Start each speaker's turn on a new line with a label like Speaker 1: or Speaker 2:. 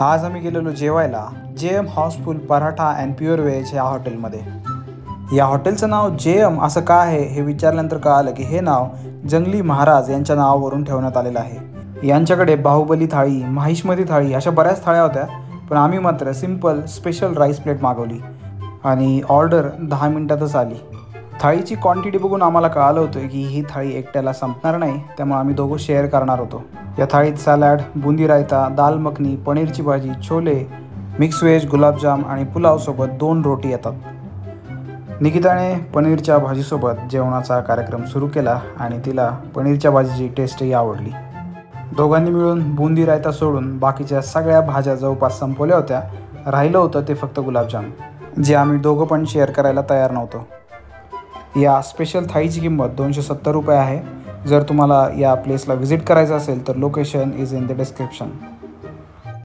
Speaker 1: आज आम्ही गेलेलो जेवायला JM housefull paratha and pure veg या हॉटेलमध्ये। या हॉटेलचं नाव JM असं का आहे हे विचारल्यानंतर कळालं की हे नाव जंगली महाराज यांच्या नावावरून ठेवण्यात आलेलं आहे। यांच्याकडे बाहुबली थाळी, माहिष्मती थाळी अशा बऱ्याच थाळ्या होत्या, पण आम्ही मात्र सिंपल स्पेशल राईस प्लेट मागवली आणि ऑर्डर 10 मिनिटातच आली। थाळीची क्वांटिटी बघून आम्हाला कळालं होतं की ही थाळी एकट्याला संपणार नाही, त्यामुळे आम्ही दोघं शेअर करणार होतो। या थाळीत सॅलड, बुंदी रायता, दाल मखनी, पनीरची भाजी, छोले, मिक्स व्हेज, गुलाबजाम आणि पुलावसोबत 2 रोटी येतात। निकिताने पनीरच्या भाजीसोबत जेवणाचा कार्यक्रम सुरू केला आणि तिला पनीरच्या भाजीची टेस्टही आवडली। दोघांनी मिळून बुंदी रायता सोडून बाकीच्या सगळ्या भाज्या जवळपास संपवल्या होत्या। राहिलं होतं ते फक्त गुलाबजाम, जे आम्ही दोघं पण शेअर करायला तयार नव्हतो। या स्पेशल थाळीची किंमत 270 रुपये आहे। जर तुम्हाला या प्लेसला व्हिजिट करायचं असेल तर location is in the description.